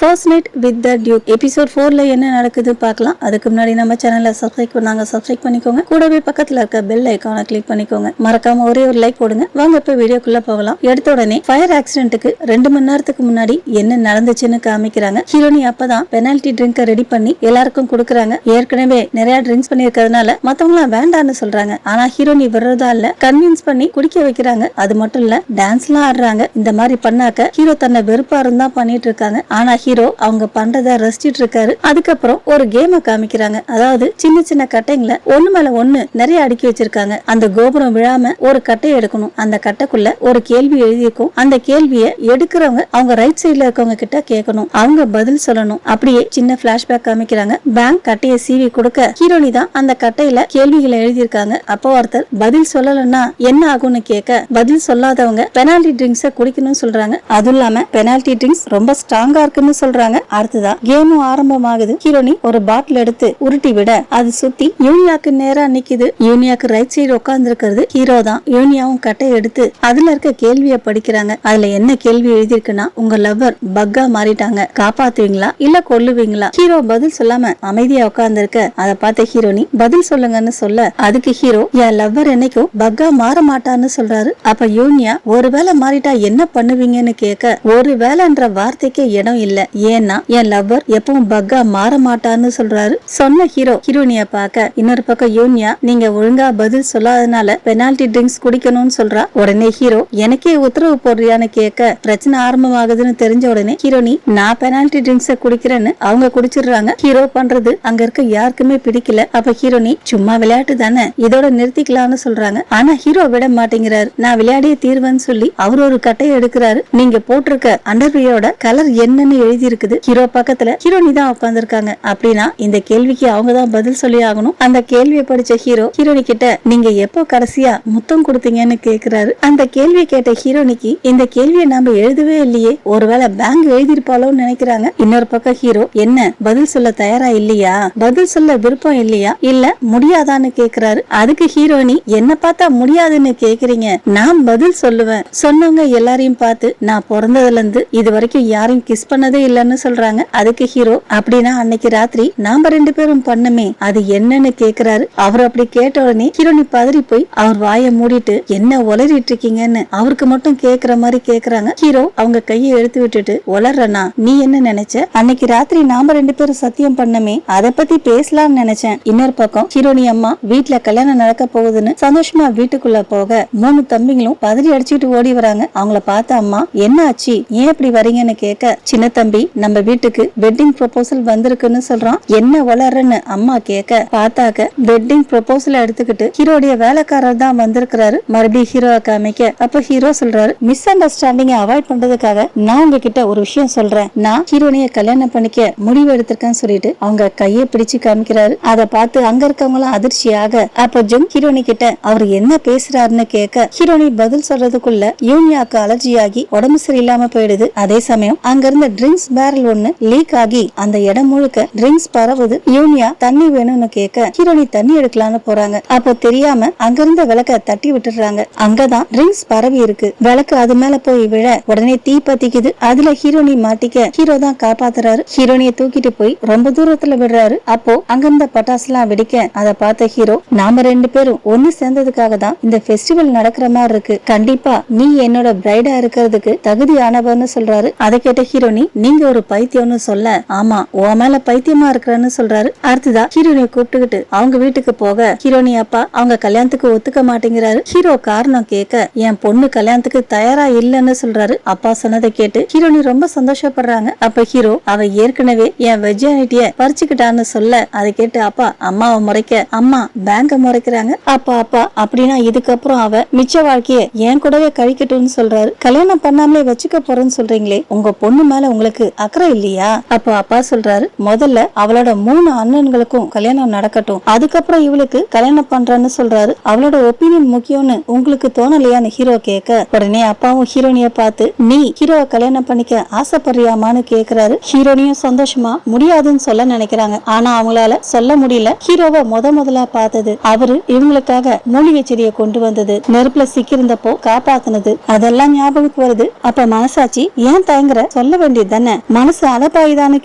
First night with the duke episode 4ல என்ன நடக்குது பார்க்கலாம். அதுக்கு முன்னாடி நம்ம சேனலை சப்ஸ்கிரைப் பண்ணிக்கோங்க. கூடவே பக்கத்துல இருக்க பெல் ஐகானை கிளிக் பண்ணிக்கோங்க. மறக்காம ஒரே ஒரு லைக் போடுங்க. வாங்க இப்ப வீடியோக்குள்ள போகலாம். எடுத்த உடனே ஃபயர் ஆக்சிடென்ட்டுக்கு 2 மணி நேரத்துக்கு முன்னாடி என்ன நடந்துச்சுன்னு காமிக்கிறாங்க. ஹீரோனி அப்பதான் பெனால்டி ட்ரிங்கை ரெடி பண்ணி எல்லாருக்கும் கொடுக்குறாங்க. ஏற்கனவே நிறைய ட்ரிங்க்ஸ் பண்ணிருக்கிறதுனால மத்தவங்க வேண்டான்னு சொல்றாங்க. ஆனா ஹீரோனி விடுறதா இல்ல, கன்வின்ஸ் பண்ணி குடிக்க வைக்கிறாங்க. அது மட்டும் இல்ல, டான்ஸ் எல்லாம் ஆடுறாங்க. இந்த மாதிரி பண்ணாக்க ஹீரோ தன்னை வெறுப்பா இருந்தா பண்ணிட்டு இருக்காங்க. ஆனா ஹீரோ அவங்க பண்றத ரசிச்சிட்டு இருக்காரு. அதுக்கப்புறம் ஒரு கேம காமிக்கிறாங்க. அதாவது சின்ன சின்ன கட்டைங்களை ஒண்ணு மேல ஒண்ணு நிறைய அடுக்கி வச்சிருக்காங்க. அந்த கோபுரம் விழாம ஒரு கட்டையை எடுக்கணும். அந்த கட்டைக்குள்ள ஒரு கேள்வி எழுதியிருக்கும். அந்த கேள்வியை எடுக்கிறவங்க அவங்க ரைட் சைட்ல இருக்கவங்க கிட்ட கேட்கணும். அவங்க பதில் சொல்லணும். அப்படியே சின்ன பிளாஷ்பேக் காமிக்கிறாங்க. பேங்க் கட்டையை சீவி கொடுக்க ஹீரோனி தான் அந்த கட்டையில கேள்விகளை எழுதியிருக்காங்க. அப்போ ஒருத்தர் பதில் சொல்லலன்னா என்ன ஆகும்னு கேட்க, பதில் சொல்லாதவங்க பெனால்டி ட்ரிங்க்ஸை குடிக்கணும்னு சொல்றாங்க. அதுவும் இல்லாம பெனால்டி ட்ரிங்க்ஸ் ரொம்ப ஸ்ட்ராங்கா இருக்குன்னு சொல்றாங்க. அடுத்ததான் கேமும் ஆரம்பமாகுது. ஹீரோனி ஒரு பாட்டில் எடுத்து உருட்டி விட அது சுத்தி யூனியாக்கு நேரா நிக்குது. யூனியாக்கு ரைட் சைடு உட்கார்ந்து இருக்கிறது ஹீரோ தான். யூனியாவும் கட்டையை எடுத்து அதுல இருக்க கேள்வியை படிக்கிறாங்க. அதுல என்ன கேள்வி எழுதிருக்குன்னா, உங்க லவ்வர் பக்கா மாறிட்டாங்க, காப்பாத்துவீங்களா இல்ல கொல்லுவீங்களா? ஹீரோ பதில் சொல்லாம அமைதியா உட்கார்ந்து இருக்க அதை பார்த்த ஹீரோனி பதில் சொல்லுங்கன்னு சொல்ல, அதுக்கு ஹீரோ என் லவ்வர் என்னைக்கும் பக்கா மாற மாட்டான்னு சொல்றாரு. அப்ப யூனியா ஒருவேளை மாறிட்டா என்ன பண்ணுவீங்கன்னு கேட்க, ஒரு வேலைன்ற வார்த்தைக்கே இடம் இல்ல, ஏன்னா என் லவ்வர் எப்பவும் பக்கா மாற மாட்டான்னு சொல்றாரு. சொன்ன ஹீரோ ஹீரோனிய பார்க்க, இன்னொரு பக்கம் யூனியா நீங்க ஒழுங்கா பதில் சொல்லாதனால பெனால்டி ட்ரிங்க்ஸ் குடிக்கணும்னு சொல்றா. உடனே ஹீரோ எனக்கே உத்தரவு போடுறியான்னு கேட்க, பிரச்சனை ஆரம்பமாகுதுன்னு தெரிஞ்ச உடனே ஹீரோனி நான் பெனால்டி ட்ரிங்க்ஸ குடிக்கிறேன்னு அவங்க குடிச்சிடுறாங்க. ஹீரோ பண்றது அங்க இருக்க யாருக்குமே பிடிக்கல. அப்ப ஹீரோனி சும்மா விளையாட்டு தானே, இதோட நிறுத்திக்கலாம்னு சொல்றாங்க. ஆனா ஹீரோ விட மாட்டேங்கிறாரு. நான் விளையாடியே தீர்வேன்னு சொல்லி அவர் ஒரு கட்டையை எடுக்கிறாரு. நீங்க போட்டிருக்க அண்டர்வியரோட கலர் என்னன்னு எழுதி இருக்குது. ஹீரோ பக்கத்துல ஹீரோனி தான் உட்கார்ந்துருக்காங்க. அப்படின்னா இந்த கேள்விக்கு அவங்க தான் பதில் சொல்லி ஆகணும். அந்த கேள்வியை படிச்ச ஹீரோ ஹீரோனி கிட்ட நீங்க எப்போ கடைசியா முத்தம் கொடுத்தீங்கன்னு கேக்குறாரு. அந்த கேள்வி கேட்ட ஹீரோனிக்கு இந்த கேள்வியை நாம எழுதவே இல்லையே, ஒருவேளை பேங்க் எழுதிருப்பாளோன்னு நினைக்கிறாங்க. இன்னொரு பக்கம் ஹீரோ என்ன பதில் சொல்ல தயாரா இல்லையா, பதில் சொல்ல விருப்பம் இல்லையா, இல்ல முடியாதான்னு கேக்குறாரு. அதுக்கு ஹீரோனி என்ன பார்த்தா முடியாதுன்னு கேக்குறீங்க, நான் பதில் சொல்லுவேன். சொன்னவங்க எல்லாரையும் பார்த்து நான் பிறந்ததுல இருந்து இது வரைக்கும் யாரையும் கிஸ் பண்ணதே இல்லன்னு சொல்றாங்க. அதுக்கு ஹீரோ அப்படின்னா அன்னைக்கு ராத்திரி நாம 2 பேரும் பண்ணுமே அது என்னன்னு கேக்குறாரு. அவர் அப்படி கேட்ட உடனே ஹீரோனி பதறி போய் அவர் வாயை மூடிட்டு என்ன உளறிட்டு இருக்கீங்கன்னு அவருக்கு மட்டும் கேக்குற மாதிரி கேக்குறாங்க. ஹீரோ அவங்க கையை எடுத்து விட்டுட்டு, உளறனா நீ என்ன நினைச்ச, அன்னைக்கு ராத்திரி நாம 2 பேரும் சத்தியம் பண்ணமே அதை பத்தி பேசலாம்னு நினைச்சேன். இன்னொரு பக்கம் ஹீரோனி அம்மா வீட்டுல கல்யாணம் நடக்க போகுதுன்னு சந்தோஷமா வீட்டுக்குள்ள போக 3 தம்பிங்களும் பதறி அடிச்சுட்டு ஓடி வராங்க. அவங்கள பார்த்த அம்மா என்ன ஆச்சு, ஏன் இப்படி வரீங்கன்னு கேட்க, சின்ன தம்பி நம்ம வீட்டுக்கு வெட்டிங் ப்ரொபோசல் வந்திருக்குன்னு சொல்றான். என்ன வளர்றன்னு அம்மா கேட்க, பார்த்தாக்க வெட்டிங் ப்ரொபோசல் எடுத்துக்கிட்டு ஹீரோடைய வேலைக்காரர் தான் வந்திருக்கிறாரு. மறுபடியும் ஹீரோ காமிக்க, அப்ப ஹீரோ சொல்றாரு மிஸ் அண்டர்ஸ்டாண்டிங் அவாய்ட் பண்றதுக்காக நான் உங்ககிட்ட ஒரு விஷயம் சொல்றேன். நான் ஹீரோனிய கல்யாணம் பண்ணிக்க முடிவு எடுத்திருக்கேன்னு சொல்லிட்டு அவங்க கையை பிடிச்சு காமிக்கிறாரு. அதை பார்த்து அங்க இருக்கவங்களும் அதிர்ச்சியாக, அப்ப ஜுங் ஹீரோனி கிட்ட அவர் என்ன பேசுறாருன்னு கேட்க, ஹீரோனி பதில் சொல்றதுக்குள்ள யூனியாக்கு அலர்ஜி ஆகி உடம்பு சரியில்லாம போயிடுது. அதே சமயம் அங்க இருந்த ட்ரிங்க்ஸ் பேரல் ஒண்ணு லீக் ஆகி அந்த இடம் முழுக்க ட்ரிங்க்ஸ் பரவுது. யூனியா தண்ணி வேணும்னு கேட்க ஹீரோனி தண்ணி எடுக்கலான்னு போறாங்க. அப்போ தெரியாம அங்க இருந்த விளக்க தட்டி விட்டுறாங்க. அங்கதான் ட்ரிங்க்ஸ் பரவி இருக்கு. விளக்கு அது மேல போய் விழ உடனே தீ பத்திக்குது. அதுல ஹீரோனி மாட்டிக்க ஹீரோ தான் காப்பாத்துறாரு. ஹீரோனிய தூக்கிட்டு போய் ரொம்ப தூரத்துல விடுறாரு. அப்போ அங்க இருந்த பட்டாசு எல்லாம் வெடிக்க அதை பார்த்த ஹீரோ, நாம 2 பேரும் ஒண்ணு சேர்ந்ததுக்காக தான் இந்த ஃபெஸ்டிவல் நடக்கிற மாதிரி இருக்கு, கண்டிப்பா நீ என்னோட பிரைடா இருக்கிறதுக்கு தகுதியானவன்னு சொல்றாரு. அதை கேட்ட ஹீரோனி நீங்க ஒரு பைத்தியம்னு சொல்ல, ஆமா உன் மேல பைத்தியமா இருக்கிறன்னு சொல்றாரு. அடுத்ததா ஹீரோனியை கூப்பிட்டுக்கிட்டு அவங்க வீட்டுக்கு போக, ஹீரோனி அப்பா அவங்க கல்யாணத்துக்கு ஒத்துக்க மாட்டேங்கிறாரு. ஹீரோ காரணம் கேட்க, என் பொண்ணு கல்யாணத்துக்கு தயாரா இல்லன்னு சொல்றாரு. அப்பா சொன்னதை கேட்டு ஹீரோனி ரொம்ப சந்தோஷப்படுறாங்க. அப்ப ஹீரோ அவ ஏற்கனவே என் வெர்ஜினிட்டிய பறிச்சுக்கிட்டான்னு சொல்ல, அதை கேட்டு அப்பா அம்மாவை முறைக்க, அம்மா பேங்க முறைக்கிறாங்க. அப்பா அப்படின்னா இதுக்கப்புறம் அவ மிச்ச வாழ்க்கைய என் கூடவே கழிக்கட்டும்னு சொல்றாரு. கல்யாணம் பண்ணாமலே வச்சுக்க போறேன்னு சொல்றீங்களே, உங்க பொண்ணு மேல உங்களுக்கு அக்கறை இல்லையா? அப்ப அப்பா சொல்றாரு, முதல்ல அவளோட 3 அண்ணன்களுக்கும் கல்யாணம் நடக்கட்டும், அதுக்கப்புறம் இவளுக்கு கல்யாணம் பண்றேன்னு சொல்றாரு. அவளோட ஒப்பீனியன் முக்கியம்னு உங்களுக்கு தோணலையான்னு ஹீரோ கேட்க, உடனே அப்பாவும் ஹீரோனிய பார்த்து நீ ஹீரோவை கல்யாணம் பண்ணிக்க ஆசைப்படுறியாமான்னு கேக்குறாரு. ஹீரோனியும் சந்தோஷமா முடியாதுன்னு சொல்ல நினைக்கிறாங்க. ஆனா அவங்களால சொல்ல முடியல. ஹீரோவை முதலா பார்த்தது அவரு இவங்களுக்காக மூலிகை செடியை கொண்டு வந்தது, நெருப்புல சிக்கிருந்தப்போ காப்பாத்தினது, அதெல்லாம் ஞாபகத்துக்கு வருது. அப்ப மனசாட்சி ஏன் தயங்குற, சொல்ல வேண்டியது தானே, மனசு அலப்பாயுதான்னு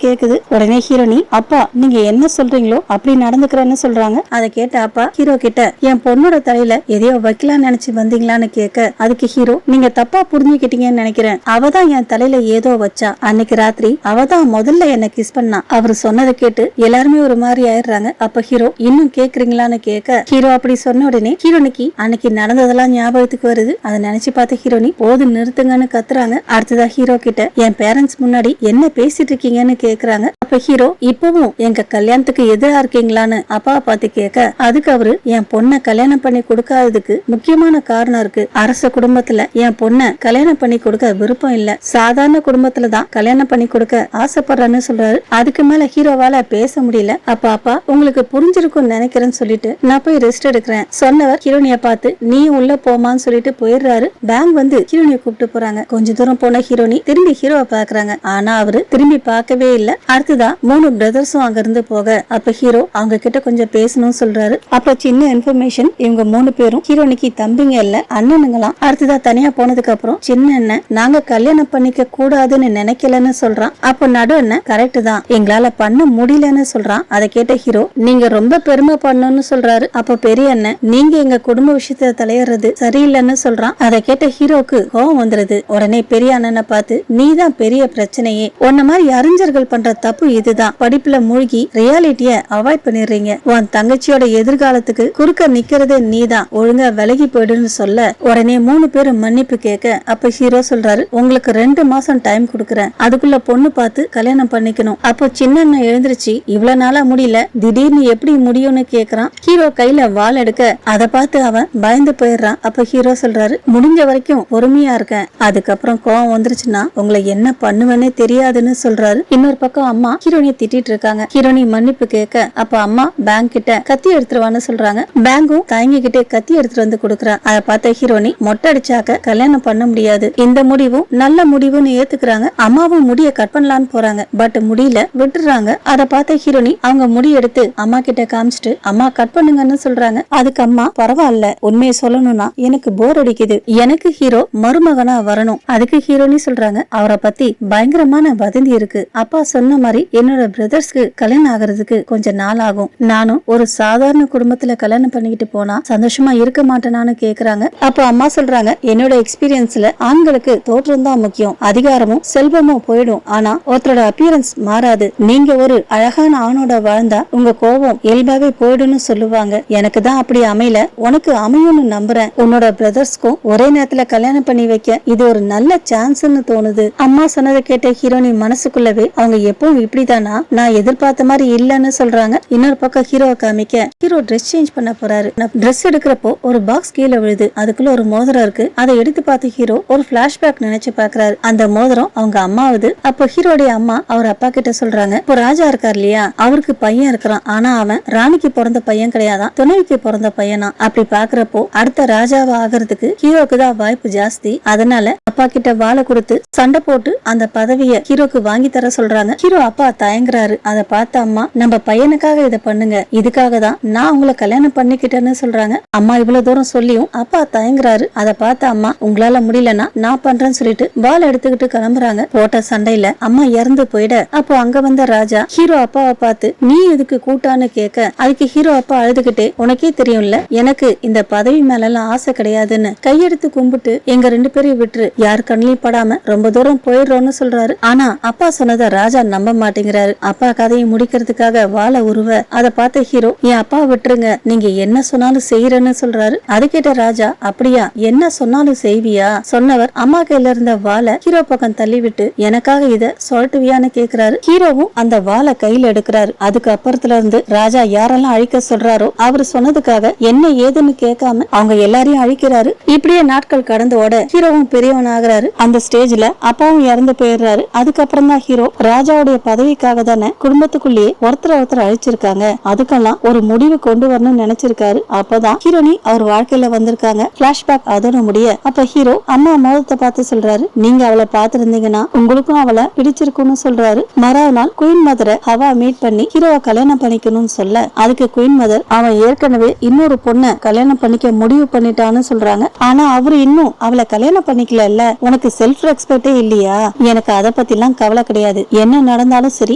கேக்குது. உடனே ஹீரோனி, அப்பா நீங்க என்ன சொல்றீங்களோ அப்படி நடந்துக்கிறேன்னு சொல்றாங்க. அதை கேட்ட அப்பா ஹீரோ கிட்ட, என் பொண்ணோட தலையில எதையோ வைக்கலாம்னு நினைச்சு வந்தீங்களான்னு கேட்க, அதுக்கு ஹீரோ, நீங்க தப்பா புரிஞ்சுக்கிட்டீங்கன்னு நினைக்கிறேன். அவதான் என் தலையில ஏதோ வச்சா. அன்னைக்கு ராத்திரி அவதான் முதல்ல என்ன கிஸ் பண்ணா. அவரு சொன்னதை கேட்டு எல்லாருமே ஒரு மாதிரி ஆயிடுறாங்க. அப்ப ஹீரோ, இன்னும் கேக்குறீங்களான்னு கேட்க, ஹீரோ அப்படி சொன்ன உடனே ஹீரோனிக்கு அன்னைக்கு நடந்ததெல்லாம் ஞாபகத்துக்கு வருது. அதை நினைச்சு பார்த்த ஹீரோனி போது நிறுத்துங்கன்னு கத்துறாங்க. அடுத்ததா ஹீரோ கிட்ட, என் பேரண்ட்ஸ் முன்னாடி என்ன பேசிட்டு இருக்கீங்கன்னு கேக்குறாங்க. அப்ப ஹீரோ, இப்பவும் எங்க கல்யாணத்துக்கு எதிரா இருக்கீங்களான்னு அப்பாவை பார்த்து கேட்க, அதுக்கு அவரு, என் பொண்ணை கல்யாணம் பண்ணி கொடுக்காததுக்கு முக்கியமான காரணம் இருக்கு. அரச குடும்பத்துல என் பொண்ணை கல்யாணம் பண்ணி கொடுக்க விருப்பம் இல்ல, சாதாரண குடும்பத்துலதான் கல்யாணம் பண்ணி கொடுக்க ஆசைப்படுறேன்னு சொல்றாரு. அதுக்கு மேல ஹீரோவால பேச முடியல. அப்ப அப்பா உங்களுக்கு புரிஞ்சிருக்கும் நினைக்கிறேன்னு சொல்லிட்டு நான் போய் ரெஸ்ட் எடுக்கிறேன் சொன்னவர் ஹீரோனிய பார்த்து, நீ உள்ள போமான்னு சொல்லிட்டு போயிடுறாரு. பேங்க் வந்து ஹீரோனிய கூப்பிட்டு போறாங்க. கொஞ்ச தூரம் போன ஹீரோனி திரும்பி ஹீரோவை பாக்குறாங்க. ஆனா அவரு திரும்பி பார்க்கவே இல்ல. அடுத்ததான் 3 பிரதர்ஸும் அங்க இருந்து போக, அப்ப ஹீரோ அவங்க கிட்ட கொஞ்சம் பேசணும்னு சொல்றாரு. அப்ப சின்ன இன்ஃபர்மேஷன், இவங்க 3 பேரும் ஹீரோனிக்கு தம்பிங்க இல்ல, அண்ணனுங்களாம். அடுத்ததா தனியா போனதுக்கு அப்புறம் சின்ன அண்ணன், நாங்க கல்யாணம் பண்ணிக்க கூடாதுன்னு நினைக்கலன்னு சொல்றான். அப்ப நடு அண்ணன், கரெக்ட் தான், எங்களால பண்ண முடியலன்னு சொல்றான். அதை கேட்ட ஹீரோ, நீங்க ரொம்ப பெருமை பண்ணணும்னு சொல்றாரு. அப்ப பெரிய அண்ணன், நீங்க எங்க குடும்ப விஷயத்த தலையிறது சரியில்லைன்னு சொல்றான். அதை கேட்ட ஹீரோக்கு கோவம் வந்துருது. உடனே பெரிய அண்ணனை பார்த்து, நீதான் பெரிய பிரச்சனையே, உன்ன மாதிரி அறிஞர்கள் பண்ற தப்பு இதுதான், படிப்புல மூழ்கி ரியாலிட்டிய அவாய்ட் பண்ணிடுறீங்க, உன் தங்கச்சியோட எதிர்காலத்துக்கு குறுக்க நிக்கிறதே நீதான், ஒழுங்கா விலகி போயிடுன்னு சொல்ல, உடனே 3 பேரும் மன்னிப்பு கேட்க, அப்ப ஹீரோ சொல்றாரு, உங்களுக்கு 2 மாசம் டைம் கொடுக்கறேன், அதுக்குள்ள பொண்ணு பார்த்து கல்யாணம் பண்ணிக்கணும். அப்போ சின்ன அண்ணன் எழுந்திருச்சு, இவ்வளவு நாளா முடியல, திடீர்னு எப்படி முடியும்னு கேக்குறான். ஹீரோ கையில வாள் எடுக்க, அதை பார்த்து அவன் பயந்து போயிடுறான். அப்ப ஹீரோ சொல்றாரு, முடிஞ்ச வரைக்கும் பொறுமையா இருக்கேன், அதுக்கப்புறம் கோவம் வந்துருச்சுன்னா உங்களை என்ன பண்ணுவேன்னு தெரியாதுன்னு சொல்றாரு. இன்னொரு பக்கம் அம்மா ஹீரோனிய திட்டிட்டு இருக்காங்க. ஹீரோனி மன்னிப்பு கேட்க, அப்ப அம்மா பேங்க் கிட்ட கத்தி எடுத்துருவான்னு சொல்றாங்க. பேங்கும் தயங்கிக்கிட்டே கத்தி எடுத்துட்டு வந்து கொடுக்குறா. அதை பார்த்த ஹீரோனி, மொட்டை அடிச்சாக்க கல்யாணம் பண்ண முடியாது, இந்த முடிவும் நல்ல முடிவுன்னு ஏத்துக்கிறாங்க. அம்மாவும் முடிய கட் பண்ணலான்னு போறாங்க, பட் முடியல, விட்டுறாங்க. அதை பார்த்த ஹீரோனி அவங்க முடி எடுத்து அம்மா கிட்ட காமிச்சிட்டு, அம்மா கட் பண்ணுங்கன்னு சொல்றாங்க. அதுக்கு அம்மா, பரவாயில்ல, உண்மையை சொல்லணும்னா எனக்கு போர் அடிக்குது, எனக்கு ஹீரோ மருமகனா வரணும். அதுக்கு ஹீரோனி சொல்றாங்க, அவரை பத்தி பயங்கரமான வதந்தி இருக்கு, அப்பா சொன்ன மாதிரி என்னோட பிரதர்ஸ்க்கு கல்யாணம் ஆகிறதுக்கு கொஞ்சம் நாள் ஆகும், நானும் ஒரு சாதாரண குடும்பத்துல கல்யாணம் பண்ணிக்கிட்டு போனா சந்தோஷமா இருக்க மாட்டேனான்னு கேக்குறாங்க. அப்ப அம்மா சொல்றாங்க, என்னோட எக்ஸ்பீரியன்ஸ்ல ஆண்களுக்கு தோற்றம் தான் முக்கியம், அதிகாரமும் செல்வமும் போயிடும், ஆனா ஒருத்தரோட அப்பியரன்ஸ் மாறாது, நீங்க ஒரு அழகான ஆணோட வாழ்ந்தா உங்க கோபம் இயல்பாவே போயிடும்னு சொல்லுவாங்க, எனக்கு தான் அப்படி அமையல, உனக்கு அமையும்னு நம்புறேன், உன்னோட பிரதர்ஸ்க்கும் ஒரே நேரத்துல கல்யாணம் பண்ணி வைக்க இது ஒரு நல்ல சான்ஸ்னு தோணுது. அம்மா சொன்னதை கேட்ட ஹீரோனி மனசுக்குள்ளவே, அவங்க எப்பவும் இப்படிதானா, நான் எதிர்பார்த்த மாதிரி இல்லன்னு சொல்றாங்க. இன்னொரு பக்கம் ஹீரோவை காமிக்க, ஹீரோ ட்ரெஸ் சேஞ்ச் பண்ண போறாரு. ட்ரெஸ் எடுக்கிறப்போ ஒரு பாக்ஸ் கீழே விழுது, அதுக்குள்ள ஒரு மோதிரம் இருக்கு. அதை எடுத்து பார்த்து ஹீரோ ஒரு பிளாஷ்பேக் நினைச்சு பாக்குறாரு. அந்த மோதிரம் அவங்க அம்மாவுது. அப்ப ஹீரோடைய அம்மா அவர் அப்பா கிட்ட சொல்றாங்க, இப்போ ராஜா இருக்கார் இல்லையா, அவருக்கு பையன் இருக்கிறான், ஆனா அவன் ராணிக்கு பிறந்த பையன் கிடையாதான், துணைவிக்கு பிறந்த பையனா. அப்படி பாக்குறப்போ அடுத்த ராஜாவா ஆகிறதுக்கு ஹீரோக்கு தான் வாய்ப்பு ஜாஸ்தி. அதனால அப்பா கிட்ட வாழை கொடுத்து சண்டை போட்டு அந்த பதவியை ஹீரோக்கு வாங்கி தர சொல்றாங்க. ஹீரோ அப்பா தயங்குறாரு. அதை பார்த்த அம்மா, நம்ம பையனுக்காக இதை பண்ணுங்க, இதுக்காக தான் நான் உங்களை கல்யாணம் பண்ணிக்கிட்டேன்னு சொல்றாங்க. அம்மா இவ்வளவு தூரம் சொல்லியும் அப்பா தயங்குறாரு. அதை பார்த்த அம்மா, உங்களால முடியலன்னா நான் பண்றேன்னு சொல்லிட்டு வாழை எடுத்துக்கிட்டு கிளம்புறாங்க. போட்ட சண்டையில அம்மா இறந்து போயிட, அப்போ அங்க வந்த ராஜா ஹீரோ அப்பாவை பார்த்து, நீ எதுக்கு கூட்டான்னு கேட்க, அதுக்கு ஹீரோ அப்பா அழுதுகிட்டே, உனக்கே தெரியும்ல எனக்கு இந்த பதவி மேல எல்லாம் ஆசை கிடையாதுன்னு கையெடுத்து கும்பிட்டு, எங்க 2 பேரையும் விட்டுரு, யார் கண்ணிலையும் படாம ரொம்ப தூரம் போயிடுறோம்னு சொல்றாரு. ஆனா அப்பா சொன்னதை ராஜா நம்ப மாட்டேங்கிறாரு. அப்பா கதையை முடிக்கிறதுக்காக வாழை உருவ, அதை பார்த்த ஹீரோ, என் அப்பா விட்டுருங்க, நீங்க என்ன சொன்னாலும் செய்யறேன்னு சொல்றாரு. அது கேட்ட ராஜா, அப்படியா, என்ன சொன்னாலும் செய்வியா சொன்னவர் அம்மா கையில இருந்த வாழை ஹீரோ பக்கம் தள்ளி விட்டு, எனக்காக இத சொல்லட்டுவியான்னு கேக்குறாரு. ஹீரோவும் அந்த வாழை கையில எடுக்கிறாரு. அதுக்கு அப்புறத்துல இருந்து ராஜா யாரெல்லாம் அழிக்க சொல்றாரோ அவரு சொன்னதுக்காக என்ன ஏதுன்னு கேட்காம அவங்க எல்லாரையும் அழிக்கிறாரு. இப்படியே நாட்கள் கடந்து ஓட ஹீரோவும் பெரியவன் ஆகுறாரு. அந்த ஸ்டேஜ்ல அப்பாவும் இறந்து போயிடுறாரு. அதுக்கப்புறம் தான் ஹீரோ ராஜாவுடைய பதவி பதவிக்காக தானே குடும்பத்துக்குள்ளேயே ஒருத்தர் அழிச்சிருக்காங்க. அதுக்கெல்லாம் ஒரு முடிவு கொண்டு வரணும்னு நினைச்சிருக்காரு. அப்பதான் ஹீரோனி அவர் வாழ்க்கையில வந்திருக்காங்க. பிளாஷ்பேக் அதோட முடிய அப்ப ஹீரோ அம்மா மோதத்தை பார்த்து சொல்றாரு, நீங்க அவளை பார்த்திருந்தீங்கன்னா உங்களுக்கும் அவளை பிடிச்சிருக்கும்னு சொல்றாரு. மறாவது நாள் குயின் மதரை ஹவா மீட் பண்ணி ஹீரோவை கல்யாணம் பண்ணிக்கணும்னு சொல்ல அதுக்கு குயின் மதர் அவன் ஏற்கனவே இன்னொரு பொண்ணை கல்யாணம் பண்ணிக்க முடிவு பண்ணிட்டான்னு சொல்றாங்க. ஆனா அவரு இன்னும் அவளை கல்யாணம் பண்ணிக்கல. உனக்கு செல்ஃப் ரெஸ்பெக்டே இல்லையா? எனக்கு அதை பத்தி எல்லாம் கவலை கிடையாது, என்ன நடந்தாலும் சரி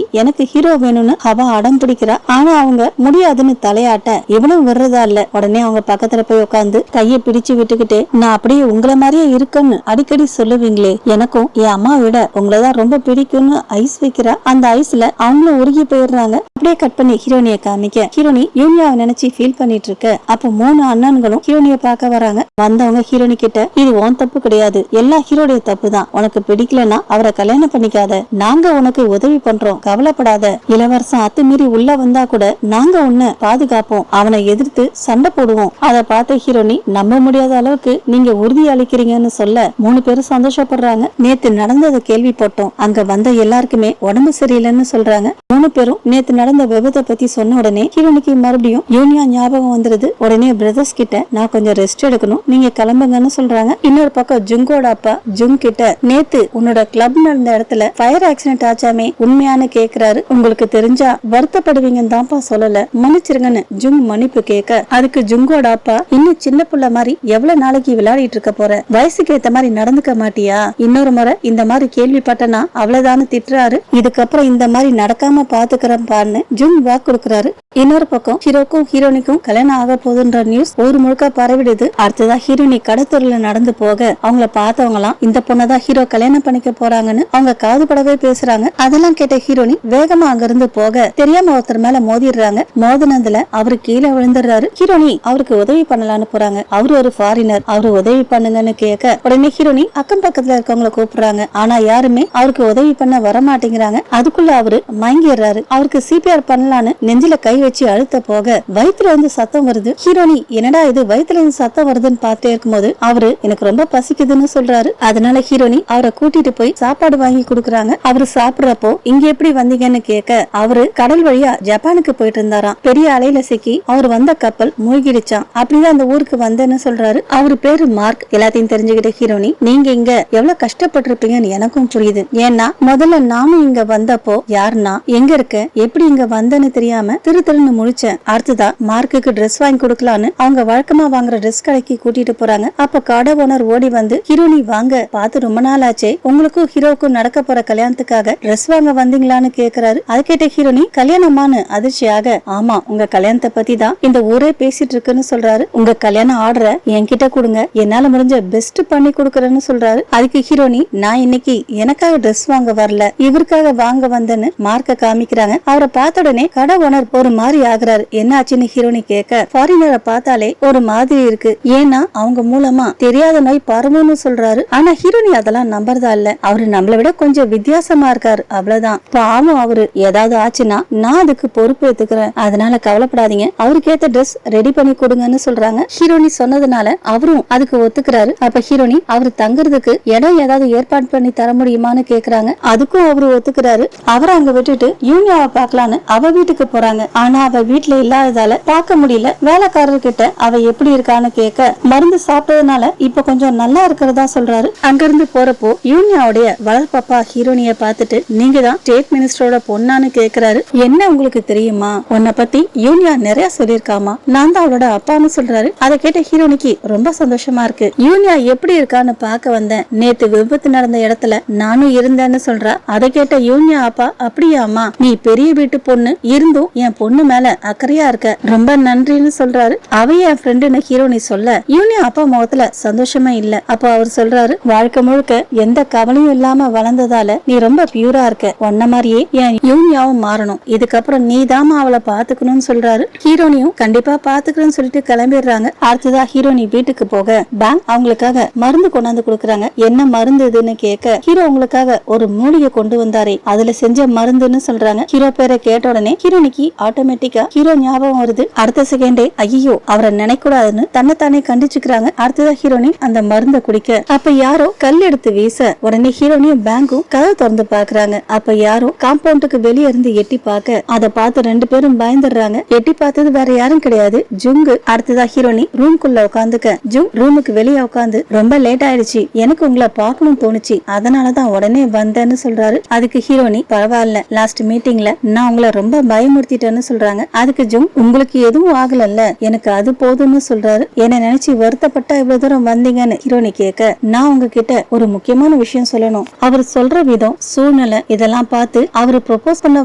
எனக்கு ஹீரோ வேணும்னு அவ அடம் பிடிக்கிறா. ஆனா அவங்க முடியாதுன்னு தலையாட்ட இவனும் விடுறதா இல்ல. உடனே அவங்க பக்கத்துல போய் உட்காந்து கையை பிடிச்சு விட்டுக்கிட்டு, நான் அப்படியே உங்களை மாதிரியே இருக்குன்னு அடிக்கடி சொல்லுவீங்களே, எனக்கும் என் அம்மா விட உங்களதான் ரொம்ப பிடிக்கும்னு ஐஸ் வைக்கிறா. அந்த ஐஸ்ல அவங்களும் உருகி போயிடுறாங்க. அப்படியே கட் பண்ணி ஹீரோனிய காமிக்க ஹீரோனி யூனியாவை நினைச்சு ஃபீல் பண்ணிட்டு இருக்க. அப்ப 3 அண்ணன்களும் ஹீரோனிய பார்க்க வராங்க. வந்தவங்க ஹீரோனி கிட்ட, இது உன் தப்பு கிடையாது, எல்லா ஹீரோடைய தப்பு தான். உனக்கு பிடிக்கலன்னா அவரை கல்யாணம் பண்ணிக்காத, நாங்க உனக்கு உதவி பண்றோம், கவலைப்படாத. இளவரசன் அத்துமீறி உள்ள வந்தா கூட நாங்க உன்னை பாதுகாப்போம், அவனை எதிர்த்து சண்டை போடுவோம். அதை பார்த்த ஹீரோனி, நம்ப முடியாத அளவுக்கு நீங்க உறுதி அளிக்கிறீங்கன்னு சொல்ல 3 பேரும் சந்தோஷப்படுறாங்க. நேத்து நடந்ததை கேள்விப்பட்டோம், அங்க வந்த எல்லாருக்குமே உடம்பு சரியில்லைன்னு சொல்றாங்க. 3 பேரும் நேத்து நடந்த விபத்தை பத்தி சொன்ன உடனே ஹீரோனிக்கு மறுபடியும் யூனியா ஞாபகம் வந்துருது. உடனே பிரதர்ஸ் கிட்ட, நான் கொஞ்சம் ரெஸ்ட் எடுக்கணும், நீங்க கிளம்புங்கன்னு சொல்றாங்க. இன்னொரு பக்கம் ஜுங்கோட அப்பா ஜுங் கிட்ட, நேத்து உன்னோட கிளப் நடந்த இடத்துல ஃபயர் ஆக்சிடென்ட் ஆச்சாமே, உண்மையானு கேக்குறாரு. உங்களுக்கு தெரிஞ்சா வருத்தப்படுவீங்கன்னு தான்ப்பா சொல்லல, மன்னிச்சிருங்கன்னு ஜுங் மன்னிப்பு கேட்க அதுக்கு ஜுங்கோட அப்பா, இன்னும் சின்ன புள்ள மாதிரி எவ்வளவு நாளைக்கு விளையாடிட்டு இருக்க போற, வயசுக்கு ஏத்த மாதிரி நடந்துக்க மாட்டியா, இன்னொரு முறை இந்த மாதிரி கேள்விப்பட்டனா அவ்வளவுதானு திட்டுறாரு. இதுக்கப்புறம் இந்த மாதிரி நடக்காம பாத்துக்கிறேன் பான்னு ஜுங் வாக்கு கொடுக்கறாரு. இன்னொரு பக்கம் ஹீரோக்கும் ஹீரோனிக்கும் கல்யாணம் ஆக போகுதுன்ற நியூஸ் ஊர் முழுக்க பரவிடுது. அடுத்ததா ஹீரோனி கடத்தூர்ல நடந்து போக அவங்கள பார்த்தவங்க எல்லாம் இந்த பொண்ணதான் ஹீரோ கல்யாணம் பண்ணிக்க போறாங்கன்னு அவங்க காது படவே பேசுறாங்க. அதெல்லாம் கேட்ட ஹீரோனி வேகமா அங்க இருந்து போக தெரியாம ஒருத்தர் மேல மோதிடுறாங்க. மோதினதுல அவரு கீழே விழுந்துடுறாரு. ஹீரோனி அவருக்கு உதவி பண்ணலான்னு போறாங்க. அவரு ஒரு ஃபாரினர், அவரு உதவி பண்ணுங்கன்னு கேட்க உடனே ஹீரோனி அக்கம் பக்கத்துல இருக்கவங்கள கூப்பிடுறாங்க. ஆனா யாருமே அவருக்கு உதவி பண்ண வர மாட்டேங்கிறாங்க. அதுக்குள்ள அவரு மயங்கிடுறாரு. அவருக்கு சிபிஆர் பண்ணலான்னு நெஞ்சில கை வச்சு அழுத்த போக வயிற்றுல இருந்து சத்தம் வருது. ஹீரோனி என்னடா இது வயிற்றுல இருந்து சத்தம் வருதுன்னு பார்த்தே இருக்கும்போது அவரு எனக்கு ரொம்ப பசிக்குதுன்னு சொல்றாரு. அதனால ஹீரோனி அவரை கூட்டிட்டு போய் சாப்பாடு வாங்கி கொடுக்குறாங்க. அவரு சாப்பிடுறப்போ இங்க எப்படி வந்தீங்கன்னு கேட்க அவரு கடல் வழியா ஜப்பானுக்கு போயிட்டு இருந்தாராம். பெரிய அலையில சிக்கி அவர் வந்த கப்பல் மூழ்கிடுச்சான், அப்படிதான் அந்த ஊருக்கு வந்தேன்னு சொல்றாரு. அவரு பேரு மார்க். எல்லாத்தையும் தெரிஞ்சுக்கிட்ட ஹீரோனி, நீங்க இங்க எவ்வளவு கஷ்டப்பட்டிருப்பீங்கன்னு எனக்கும் புரியுது. ஏன்னா முதல்ல நானும் இங்க வந்தப்போ யாருன்னா எங்க இருக்க எப்படி இங்க வந்தேன்னு தெரியாம திருன்னு முழிச்சேன். அடுத்ததா மார்க்குக்கு ட்ரெஸ் வாங்கி கொடுக்கலான்னு அவங்க வழக்கமா வாங்குற ட்ரெஸ் கடைக்கு கூட்டிட்டு போறாங்க. அப்ப கடை ஓனர் ஓடி வந்து, ஹீரோனி வாங்க, பார்த்து ரொம்ப நாள் ஆச்சே, உங்களுக்கும் ஹீரோவுக்கும் நடக்க போற கல்யாணத்துக்காக ட்ரெஸ் வாங்க வந்தீங்களான்னு கேக்குறாரு. அது கேட்ட ஹீரோனி கல்யாணமானு அதிர்ச்சியாக, ஆமா உங்க கல்யாணத்தை பத்தி தான் இந்த ஊரே பேசிட்டு இருக்குன்னு சொல்றாரு. உங்க கல்யாணம் ஆர்டரை என்கிட்ட கொடுங்க, என்னால முடிஞ்ச பெஸ்ட் பண்ணி கொடுக்கறேன்னு சொல்றாரு. அதுக்கு ஹீரோனி, நான் இன்னைக்கு எனக்காக ட்ரெஸ் வாங்க வரல, இவருக்காக வாங்க வந்தேன்னு மார்க்க காமிக்கிறாங்க. அவரை பார்த்த உடனே கடை ஓனர் ஒரு மாதிரி ஆகுறாரு. என்ன ஆச்சுன்னு ஹீரோனி கேட்க, ஃபாரினரை பார்த்தாலே ஒரு மாதிரி இருக்கு, ஏன்னா அவங்க மூலமா தெரியாத நோய் பரவும்னு சொல்றாரு. ஆனா ஹீரோனி அதெல்லாம் நம்புறதா இல்ல. அவரு நம்மளை விட கொஞ்சம் வித்தியாசமா இருக்காரு, அவ்வளவுதான். பாவம் அவரு ஏதாவது ஆச்சுன்னா நான் அதுக்கு பொறுப்பு எடுத்துக்கிறேன், அதனால கவலைப்படாதீங்க, அவருக்கு ஏத்த ட்ரெஸ் ரெடி பண்ணி கொடுங்கன்னு சொல்றாங்க. ஹீரோனி சொன்னதுனால அவரும் அதுக்கு ஒத்துக்கிறாரு. அப்ப ஹீரோனி அவரு தங்குறதுக்கு இடம் ஏதாவது ஏற்பாடு பண்ணி தர முடியுமான்னு கேக்குறாங்க. அதுக்கும் அவரு ஒத்துக்கிறாரு. அவரை அங்க விட்டுட்டு யூனியாவை பாக்கலான்னு அவ வீட்டுக்கு போறாங்க. ஆனா அவ வீட்டுல இல்லாததால பாக்க முடியல. வேலைக்காரர்கிட்ட அவ எப்படி இருக்கான்னு கேட்க மருந்து சாப்பிட்டதுனால இப்ப கொஞ்சம் நல்லா இருக்கிறதா சொல்றாரு. அங்கிருந்து போறப்போ யூனியாவுடைய வளர்ப்பப்பா ஹீரோனிய பார்த்துட்டு, நீங்க தான் ஸ்டேட் மினிஸ்டரோட பொண்ணான்னு கேக்குறாரு. என்ன உங்களுக்கு தெரியுமா, உன்னை பத்தி யூனியா நிறைய சொல்லிருக்காமா, நான் தான் அவளோட அப்பான்னு சொல்றாரு. அதை கேட்ட ஹீரோனிக்கு ரொம்ப சந்தோஷமா இருக்கு. யூனியா எப்படி இருக்கான்னு பாக்க வந்தேன், நேத்து விபத்து நடந்த இடத்துல நானும் இருந்தேன்னு சொல்றா. அதை கேட்ட யூனியா அப்பா, அப்படியாமா, நீ பெரிய வீட்டு பொண்ணு இருந்தும் என் பொண்ணு மேல அக்கறையா இருக்க, ரொம்ப நன்றின்னு சொல்றாரு. அவ என் ஃப்ரெண்டுன்னு ஹீரோனி சொல்ல யூனியா அப்பா முகத்துல சந்தோஷமா இல்ல. அப்போ அவர் சொல்றாரு, வாழ்க்கை முழுக்க எந்த கவலையும் இல்லாம வளர்ந்ததால நீ ரொம்ப பியூரா இருக்க, உன்ன மாதிரியே என் யூனியாவும் மாறணும், இதுக்கப்புறம் நீ தாமா அவளை பாத்துக்கணும்னு சொல்றாரு. ஹீரோனியும் கண்டிப்பா பாத்துக்கிறேன்னு சொல்லிட்டு கிளம்பிடுறாங்க. அடுத்ததா ஹீரோனி வீட்டுக்கு போக பேங்க் அவங்களுக்காக மருந்து கொண்டாந்து கொடுக்குறாங்க. என்ன மருந்து இதுன்னு கேட்க, ஹீரோ உங்களுக்காக ஒரு மூலிகை கொண்டு வந்தாரே அதுல செஞ்ச மருந்துன்னு சொல்றாங்க. ஹீரோ பேரை கேட்ட உடனே ஹீரோனிக்கு ஆட்டோ ஆட்டோமேட்டிக்கா ஹீரோ ஞாபகம் வருது. அடுத்த செகண்டே ஐயோ அவரை நினைக்கூடாதுன்னு தன்னைத்தானே கண்டிச்சுக்கிறாங்க. அடுத்ததா ஹீரோனி அந்த மருந்தை குடிக்க அப்ப யாரோ கல் எடுத்து வீச உடனே ஹீரோனியும் பேங்கும் கதவு திறந்து பாக்குறாங்க. அப்ப யாரோ காம்பவுண்டுக்கு வெளியே இருந்து எட்டி பார்க்க அதை பார்த்து ரெண்டு பேரும் பயந்துடுறாங்க. எட்டி பார்த்தது வேற யாரும் கிடையாது, ஜுங்கு. அடுத்ததா ஹீரோனி ரூம்குள்ள உட்காந்துக்க ஜுங் ரூமுக்கு வெளியே உட்காந்து ரொம்ப லேட் ஆயிடுச்சு, எனக்கு உங்களை பார்க்கணும் தோணுச்சு, அதனாலதான் உடனே வந்தேன்னு சொல்றாரு. அதுக்கு ஹீரோனி பரவாயில்ல, லாஸ்ட் மீட்டிங்ல நான் உங்களை ரொம்ப பயமுறுத்திட்டேன்னு சொல்றாங்க. அதுக்கு ஜுங் உங்களுக்கு எதுவும் ஆகலல்ல, எனக்கு அது போதும்னு சொல்றாரு. என்ன நினைச்சு வருத்தப்பட்டா இவ்வளவு தூரம் வந்தீங்கன்னு ஹீரோனி கேட்க நான் உங்ககிட்ட ஒரு முக்கியமான விஷயம் சொல்லணும். அவர் சொல்ற விதம் சூழ்நிலை இதெல்லாம் பார்த்து அவரு ப்ரொபோஸ் பண்ண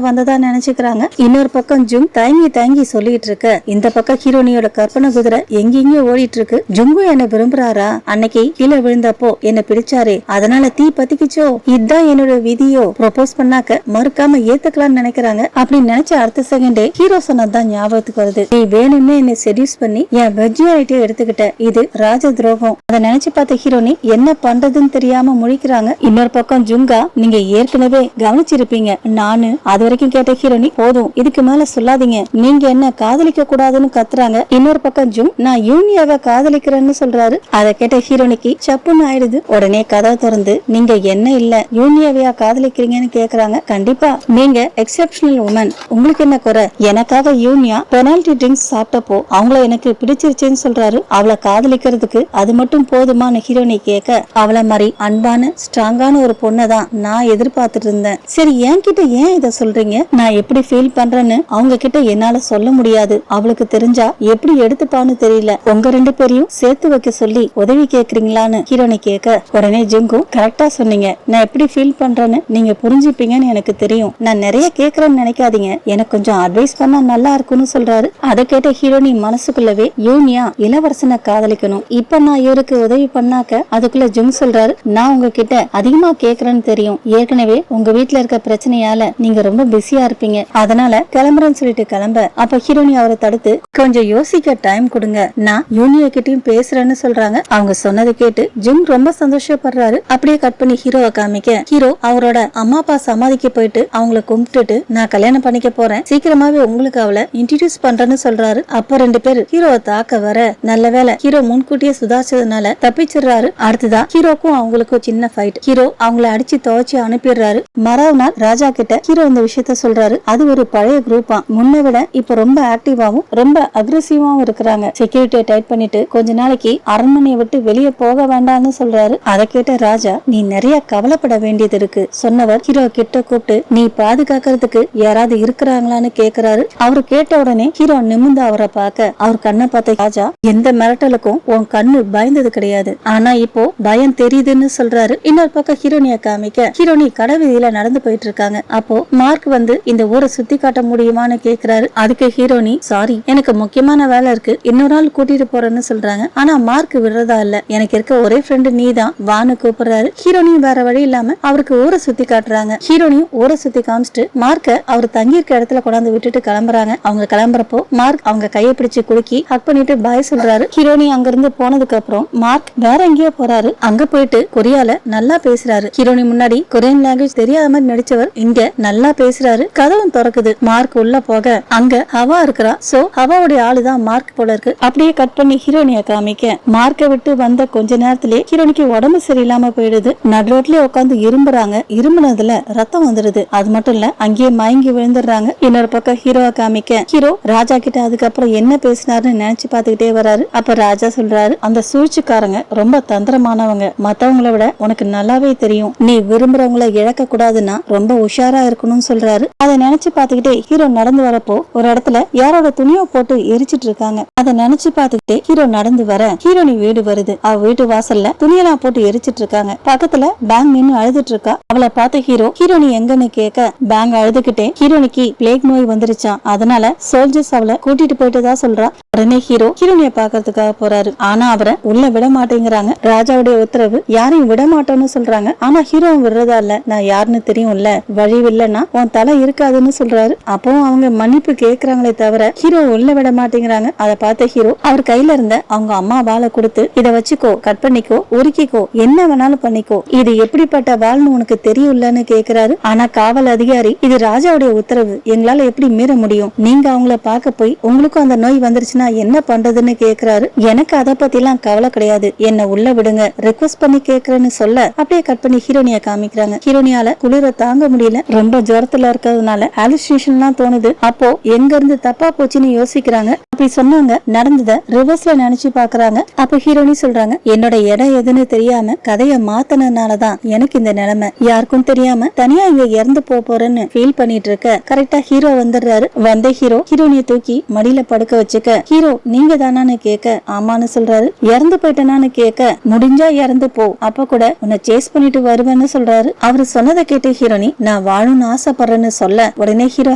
வந்ததா நினைச்சுக்கிறாங்க. இன்னொரு பக்கம் ஜுங் தயங்கி சொல்லிட்டு இருக்க இந்த பக்கம் ஹீரோனியோட கற்பனை குதிரை எங்கெங்கயோ ஓடிட்டு இருக்கு. ஜுங்கு என்ன விரும்புறாரா, அன்னைக்கு கீழே விழுந்தப்போ என்ன பிடிச்சாரே அதனால தீ பத்திக்கிச்சோ, இதுதான் என்னோட விதியோ, ப்ரொபோஸ் பண்ணாக்க மறுக்காம ஏத்துக்கலாம்னு நினைக்கிறாங்க. அப்படின்னு நினைச்ச அடுத்த செகண்டே ஹீரோ சொன்னதான் ஞாபகத்துக்கு வருது. நீ வேணும்னே என்ன செடியூஸ் பண்ணி என் வெர்ஜினாலிட்டியை எடுத்துக்கிட்ட, இது ராஜ துரோகம். அதை நினைச்சு பார்த்த ஹீரோனி என்ன பண்றதுன்னு தெரியாம முழிக்கிறாங்க. இன்னொரு பக்கம் ஜுங்கா நீங்க ஏற்கனவே கவனிச்சிருப்பீங்க, நானு அது வரைக்கும் கேட்ட ஹீரோனி போதும் இதுக்கு மேல சொல்லாதீங்க, நீங்க என்ன காதலிக்க கூடாதுன்னு கத்துறாங்க. இன்னொரு பக்கம் ஜுங் நான் யூனியாவை காதலிக்கிறேன்னு சொல்றாரு. அதை கேட்ட ஹீரோனிக்கு சப்புன்னு ஆயிடுது. உடனே கதவை திறந்து நீங்க என்ன இல்ல யூனியாவையா காதலிக்கிறீங்கன்னு கேக்குறாங்க. கண்டிப்பா நீங்க எக்ஸெப்ஷனல் உமன், உங்களுக்கு என்ன குறை, எனக்காக யூனியா பெனால்டி ட்ரிங்க்ஸ் சாப்பிட்டப்போ அவங்கள எனக்கு பிடிச்சிருச்சுன்னு சொல்றாரு. அவளை காதலிக்கிறதுக்கு அது மட்டும் போதுமான ஹீரோனி கேட்க அவளை மாதிரி அன்பான ஸ்ட்ராங்கான ஒரு பொண்ணதான் நான் எதிர்பார்த்துட்டு இருந்தேன். சரி என்கிட்ட ஏன் இத சொல்றீங்க, நான் எப்படி ஃபீல் பண்றேன்னு அவங்க கிட்ட என்னால சொல்ல முடியாது, அவளுக்கு தெரிஞ்சா எப்படி எடுத்துப்பான்னு தெரியல, உங்க ரெண்டு பேரையும் சேர்த்து வைக்க சொல்லி உதவி கேக்குறீங்களான்னு ஹீரோனி கேட்க உடனே ஜுங்கு கரெக்டா சொன்னீங்க, நான் எப்படி ஃபீல் பண்றேன்னு நீங்க புரிஞ்சுப்பீங்கன்னு எனக்கு தெரியும், நான் நிறைய கேக்குறேன்னு நினைக்காதீங்க, எனக்கு கொஞ்சம் அட்வைஸ் பண்ணா நல்லா இருக்கும்னு சொல்றாரு. அதை கேட்ட ஹீரோனி மனசுக்குள்ளவே யூனியா இளவரசனை காதலிக்கணும், இப்ப நான் இவருக்கு உதவி பண்ணாக்க அதுக்குள்ள ஜுங் சொல்றாரு நான் உங்ககிட்ட அதிகமா கேக்குறேன்னு தெரியும், ஏற்கனவே உங்க வீட்டுல இருக்க பிரச்சனையால நீங்க ரொம்ப பிஸியா இருப்பீங்க, அதனால கிளம்புறேன்னு சொல்லிட்டு கிளம்ப அப்ப ஹீரோனி அவரை தடுத்து கொஞ்சம் யோசிக்க டைம் கொடுங்க, நான் யூனியா கிட்டயும் பேசுறேன்னு சொல்றாங்க. அவங்க சொன்னதை கேட்டு ஜுங் ரொம்ப சந்தோஷப்படுறாரு. அப்படியே கட் பண்ணி ஹீரோவை காமிக்க ஹீரோ அவரோட அம்மா அப்பா சமாதிக்கு போயிட்டு அவங்களை கும்பிட்டுட்டு நான் கல்யாணம் பண்ணிக்க போறேன், சீக்கிரமாவே உங்களுக்கு அவளை இன்ட்ரோடியூஸ் பண்றேன்னு சொல்றாரு. அப்ப ரெண்டு பேர் ஹீரோவை தாக்க வர நல்ல வேலை ஹீரோ முன்கூட்டியே சுதாரிச்சதுனால தப்பிச்சிடுறாரு. அடுத்ததா ஹீரோக்கும் அவங்களுக்கும் சின்ன ஃபைட், ஹீரோ அவங்கள அடிச்சு துவைச்சு அனுப்பிடுறாரு. மறுநாள் ராஜா கிட்ட ஹீரோ இந்த விஷயத்த சொல்றாரு. அது ஒரு பழைய குரூப்பா, முன்ன விட இப்ப ரொம்ப ஆக்டிவாவும் ரொம்ப அக்ரெசிவாவும் இருக்கிறாங்க, செக்யூரிட்டியை டைட் பண்ணிட்டு கொஞ்ச நாளைக்கு அரண்மனையை விட்டு வெளியே போக வேண்டாம்னு சொல்றாரு. அதை கேட்ட ராஜா நீ நிறைய கவலைப்பட வேண்டியது இருக்கு சொன்னவர் ஹீரோ கிட்ட கூப்பிட்டு நீ பாதுகாக்கிறதுக்கு யாராவது இருக்கிறாங்களான்னு கேக்குறாரு. அவரு கேட்ட உடனே ஹீரோ நிமிர்ந்து அவரை பார்க்க அவர் கண்ணை பார்த்த ராஜா எந்த மிரட்டலுக்கும் உன் கண்ணு பயந்தது கிடையாது, ஆனா இப்போ பயம் தெரியுதுன்னு சொல்றாரு. இன்னொரு பக்கம் ஹீரோனிய காமிக்க ஹீரோனி கடைவீதியில நடந்து போயிட்டு இருக்காங்க. அப்போ மார்க் வந்து இந்த ஊரை சுத்தி காட்ட முடியுமான்னு கேக்குறாரு. அதுக்கு ஹீரோனி சாரி எனக்கு முக்கியமான வேலை இருக்கு, இன்னொரு நாள் கூட்டிட்டு போறேன்னு சொல்றாங்க. ஆனா மார்க் விடுறதா இல்ல, எனக்கு இருக்க ஒரே ஃப்ரெண்டு நீ தான் வான்னு கூப்பிடுறாரு. ஹீரோனியும் வேற வழி இல்லாம அவருக்கு ஊரை சுத்தி காட்டுறாங்க. ஹீரோனியும் ஊரை சுத்தி காமிச்சிட்டு மார்க்க அவர் தங்கி இருக்க இடத்துல கொண்டாந்து விட்டுட்டு கிளம்புறாங்க. அவங்க கிளம்புறப்போ மார்க் அவங்க கையை பிடிச்சு குலுக்கி ஹக் பண்ணிட்டு பாய் சொல்றாரு. ஹீரோனி அங்க இருந்து போனதுக்கு அப்புறம் மார்க் வேற எங்கேயோ போறாரு. அங்க போயிட்டு கொரியால நல்லா பேசுறாரு. ஹீரோனி முன்னாடி கொரியன் லாங்குவேஜ் தெரியாத மாதிரி நடிச்சவர் இங்க நல்லா பேசுறாரு. கதவும் திறக்குது. மார்க் உள்ள போக அங்க ஹவா இருக்கிறா. சோ ஹவாவுடைய ஆளுதான் மார்க் போல இருக்கு. அப்படியே கட் பண்ணி ஹீரோனிய காமிக்க மார்க்கை விட்டு வந்த கொஞ்ச நேரத்திலே ஹீரோனிக்கு உடம்பு சரியில்லாம போயிடுது. நடுரோட்லயே உட்காந்து இரும்புறாங்க. இரும்புனதுல ரத்தம் வந்துருது. அது மட்டும் இல்ல அங்கேயே மயங்கி விழுந்துடுறாங்க. இன்னொரு பக்கம் ஹீரோவை காமிக்க ஹீரோ ராஜா கிட்ட அதுக்கப்புறம் என்ன பேசினாருன்னு நினைச்சு பாத்துக்கிட்டே வராரு. அப்ப ராஜா சொல்றாரு அந்த சூழ்ச்சிக்காரங்க ரொம்ப தந்திரமானவங்க, மத்தவங்களை விட உனக்கு நல்லாவே தெரியும், நீ விரும்புறவங்களை இழக்க கூடாதுன்னா ரொம்ப உஷாரா இருக்கணும்னு சொல்றாரு. அதை நினைச்சு பாத்துக்கிட்டே ஹீரோ நடந்து வரப்போ ஒரு இடத்துல யாரோட துணியை போட்டு எரிச்சிட்டு இருக்காங்க. அதை நினைச்சு பாத்துக்கிட்டே ஹீரோ நடந்து வர ஹீரோனி வீடு வருது. அவ வீட்டு வாசல்ல துணியெல்லாம் போட்டு எரிச்சிட்டு இருக்காங்க. பக்கத்துல பேங்க் நின்னு அழுதுட்டு இருக்கா. அவளை பார்த்த ஹீரோ ஹீரோனி எங்கன்னு கேட்க பேங்க் அழுதுகிட்டே ஹீரோனிக்கு பிளேக் நோய் வந்துருச்சான், அதனால சோல்ஜர்ஸ் அவளை கூட்டிட்டு போயிட்டுதான் சொல்றா. உடனே ஹீரோ ஹீரோனிய பாக்குறதுக்காக போறாரு. ஆனா அவரை உள்ள விட மாட்டேங்கிறாங்க. ராஜாவுடைய உத்தரவு, யாரையும் விட மாட்டோம்னு சொல்றாங்க. ஆனா ஹீரோ விடுறதா இல்ல. நான் யாருன்னு தெரியும்ல, வழி இல்லன்னா உன் தலை இருக்காதுன்னு சொல்றாரு. அப்பவும் அவங்க மன்னிப்பு கேக்குறாங்களே தவிர ஹீரோ உள்ள விட மாட்டேங்கிறாங்க. அதை பார்த்த ஹீரோ அவர் கையில இருந்த அவங்க அம்மா வாளை கொடுத்து, இத வச்சுக்கோ, கட் பண்ணிக்கோ, உருக்கிக்கோ, என்ன வேணாலும் பண்ணிக்கோ, இது எப்படிப்பட்ட வாழ்னு உனக்கு தெரியும்லன்னு கேக்குறாரு. ஆனா காவல் அதிகாரி, இது ராஜாவுடைய உத்தரவு, எங்களால எப்படி மீற முடியும், நீங்க அவங்கள பார்க்க போய் உங்களுக்கும் அந்த நோய் வந்துருச்சுன்னா என்ன பண்றதுன்னு கேக்குறாரு. எனக்கு அதை பத்தி எல்லாம் கவலை கிடையாது, என்ன உள்ள விடுங்க, ரெக்வஸ்ட் பண்ணி கேக்குறேன்னு சொல்ல அப்படியே கட் பண்ணி ஹீரோனியா காமிக்கிறாங்க. ஹீரோனியால குளிர தாங்க முடியல, ரொம்ப ஜுரத்துல இருக்கிறதுனால ஹாலுசினேஷன் எல்லாம் தோணுது. அப்போ எங்க இருந்து தப்பா போச்சுன்னு யோசிக்கிறாங்க. அப்படி சொன்னாங்க, நடந்தத ரிவர்ஸ்ல நினைச்சு பாக்குறாங்க. அப்ப ஹீரோனி சொல்றாங்க, என்னோட இடம் எதுன்னு தெரியாம கதைய மாத்தனதுனாலதான் எனக்கு இந்த நிலைமை, யாருக்கும் தெரியாம தனியா இங்க இறந்து போறேன்னு ஃபீல் பண்ணிட்டு இருக்க கரெக்டா ஹீரோ வந்துடுறாரு. வந்த ஹீரோ ஹீரோனிய தூக்கி மடியில படுக்க வச்சுக்க, ஹீரோ நீங்க தானான்னு கேட்க ஆமான்னு சொல்றாரு. இறந்து போயிட்டேனான்னு கேட்க, முடிஞ்சா இறந்து போ, அப்ப கூட உன்னை சேஸ் பண்ணிட்டு வருவேன்னு சொல்றாரு. அவரு சொன்னதை கேட்டு ஹீரோனி, நான் வாழணும்னு ஆசைப்படுறேன்னு சொல்ல உடனே ஹீரோ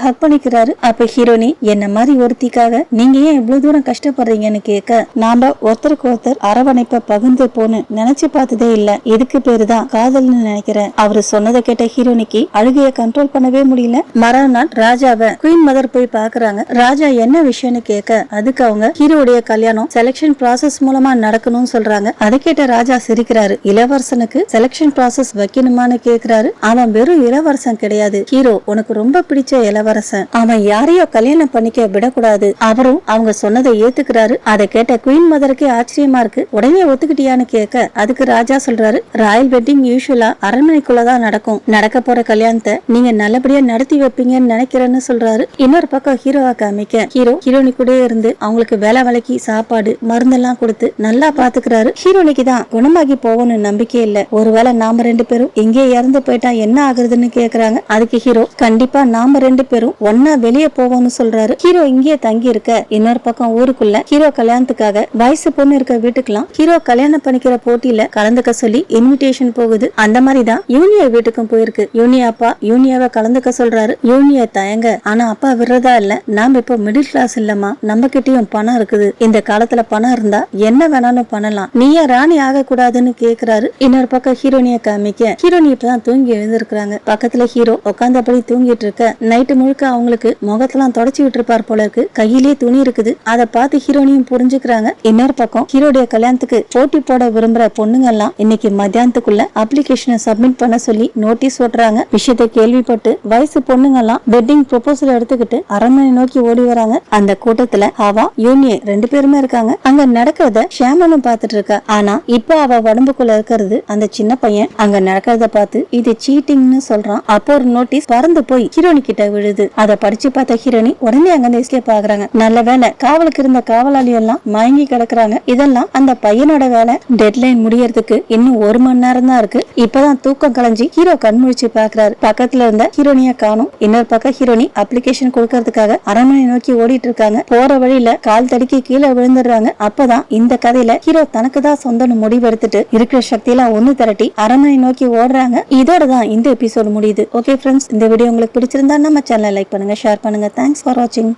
ஹக் பண்ணிக்கிறாரு. அப்ப ஹீரோனி, என்ன மாதிரி ஒருத்திக்காக நீங்க ஏன் இவ்வளவு தூரம் கஷ்டப்படுறீங்கன்னு கேட்க, நாம ஒருத்தருக்கு ஒருத்தர் அரவணைப்ப பகிர்ந்து போன்னு நினைச்சு பார்த்ததே இல்ல, இதுக்கு பேருதான் காதல்னு நினைக்கிறேன். அவரு சொன்னதை கேட்ட ஹீரோனிக்கு அழுகைய கண்ட்ரோல் பண்ணவே முடியல. மறுநாள் ராஜாவை குயின் மதர் போய் பாக்குறாங்க. ராஜா என்ன விஷயம்னு கேட்க, அதுக்கு அவங்க ஹீரோடைய கல்யாணம் செலக்ஷன் ப்ராசஸ் மூலமா நடக்கணும்னு சொல்றாங்க. அதை கேட்ட ராஜா சிரிக்கிறாரு. இளவரசனுக்கு செலக்ஷன் ப்ராசஸ் வைக்கணுமான்னு கேக்குறாரு. அவன் வெறும் இளவரசன் கிடையாது ஹீரோ, உனக்கு ரொம்ப பிடிச்ச இளவரசன், அவன் யாரையோ கல்யாணம் பண்ணிக்க விடக்கூடாது. அவரும் அவங்க சொன்னதை ஏத்துக்கிறாரு. அதை கேட்ட குயின் மதருக்கே ஆச்சரியமா இருக்கு. உடனே ஒத்துக்கிட்டியான்னு கேட்க, அதுக்கு ராஜா சொல்றாரு, ராயல் வெட்டிங் யூசுவலா அரண்மனைக்குள்ளதான் நடக்கும், நடக்க போற கல்யாணத்தை நீங்க நல்லபடியா நடத்தி வைப்பீங்கன்னு நினைக்கிறேன்னு சொல்றாரு. இன்னொரு பக்கம் ஹீரோவா காமிக்க, ஹீரோ ஹீரோனி கூட இருந்து அவங்களுக்கு வேலைக்கு சாப்பாடு மருந்தெல்லாம் கொடுத்து நல்லா பாத்துக்கிறாரு. ஹீரோனிக்கு தான் குணமாகி போகணும்னு நம்பிக்கை இல்ல. ஒருவேளை நாம ரெண்டு பேரும் எங்கே இறந்து போயிட்டா என்ன ஆகுறதுன்னு கேக்குறாங்க. அதுக்கு ஹீரோ, கண்டிப்பா நாம ரெண்டு பேரும் ஒன்னா வெளியே போவோம்னு சொல்றாரு. ஹீரோ இங்கே தங்கி இருக்க, இன்னொரு பக்கம் ஊருக்குள்ள ஹீரோ கல்யாணத்துக்காக வயசு பொண்ணு இருக்க வீட்டுக்கெல்லாம் ஹீரோ கல்யாணம் பண்ணிக்கிற போட்டியில கலந்துக்க சொல்லி இன்விடேஷன் போகுது. அந்த மாதிரிதான் யூனியா வீட்டுக்கும் போயிருக்கு. யூனியா அப்பா யூனியாவை கலந்துக்க சொல்றாரு. யூனியா தயங்க, ஆனா அப்பா விடுறதா இல்ல, நாம இப்போ மிடில் கிளாஸ் இல்லமா, நம்ம கிட்டயும் பணம் இருக்குது, இந்த காலத்துல பணம் இருந்தா என்ன வேணாலும் பண்ணலாம், நீயே ராணி ஆக கூடாதுன்னு கேக்குறாரு. இன்னொரு பக்கம் ஹீரோனிய காமிக்க, ஹீரோனி இப்பதான் தூங்கி எழுந்திருக்காங்க. பக்கத்துல ஹீரோ உட்காந்தபடி தூங்கிட்டு இருக்க, நைட்டு முழுக்க அவங்களுக்கு முகத்தெல்லாம் தொடச்சி விட்டுருப்பார் போல இருக்கு, கையிலேயே துணி இருக்குது. அதை பார்த்து ஹீரோனியும் புரிஞ்சுக்கிறாங்க. இன்னொரு பக்கம் ஹீரோடைய கல்யாணத்துக்கு போட்டி போட விரும்புற பொண்ணுங்க எல்லாம் இன்னைக்கு மத்தியானத்துக்குள்ள அப்ளிகேஷனை சப்மிட் பண்ண சொல்லி நோட்டீஸ் ஓட்டுறாங்க. விஷயத்தை கேள்விப்பட்டு வயசு பொண்ணுங்க எல்லாம் வெட்டிங் ப்ரொபோசல் எடுத்துக்கிட்டு அரண்மனை நோக்கி ஓடி வராங்க. அந்த கூட்டத்துல அவா யூனியே ரெண்டு பேருமே இருக்காங்க. அங்க நடக்கிறத ஷாமனும் பாத்துட்டு இருக்கா. ஆனா இப்ப அவ உடம்புக்குள்ள இருக்கிறது அந்த சின்ன பையன். அங்க நடக்கிறத பார்த்து இது சீட்டிங்னு சொல்றான். அப்போ ஒரு நோட்டீஸ் பறந்து போய் ஹீரோனி கிட்ட விழுது. அதை படிச்சு பார்த்த ஹீரோனி உடனே அங்க எஸ்கேப் ஆகுறாங்க. நல்ல வேலை, காவலுக்கு இருந்த காவலாளி எல்லாம் மயங்கி கிடக்குறாங்க. இதெல்லாம் அந்த பையனோட வேலை. டெட்லைன் முடியறதுக்கு இன்னும் 1 மணி நேரம் தான் இருக்கு. இப்பதான் தூக்கம் கலைஞ்சி ஹீரோ கண் முழிச்சு பாக்குறாரு. பக்கத்துல இருந்த ஹீரோனிய காணும். இன்னொரு பக்கம் ஹீரோனி அப்ளிகேஷன் கொடுக்கறதுக்காக அரண்மனை நோக்கி ஓடிட்டு இருக்காங்க. போற வழியில கால் தடுக்கி கீழே விழுந்துடுறாங்க. அப்பதான் இந்த கதையில ஹீரோ தனக்கு தான் சொந்தம் முடிவெடுத்துட்டு இருக்கிற சக்தியெல்லாம் ஒண்ணு திரட்டி அரண்மனை நோக்கி ஓடுறாங்க. இதோட தான் இந்த எபிசோட் முடியுது. ஓகே ஃப்ரெண்ட்ஸ், இந்த வீடியோ உங்களுக்கு பிடிச்சிருந்தா நம்ம சேனலை லைக் பண்ணுங்க, ஷேர் பண்ணுங்க. தேங்க்ஸ் ஃபார் வாட்சிங்.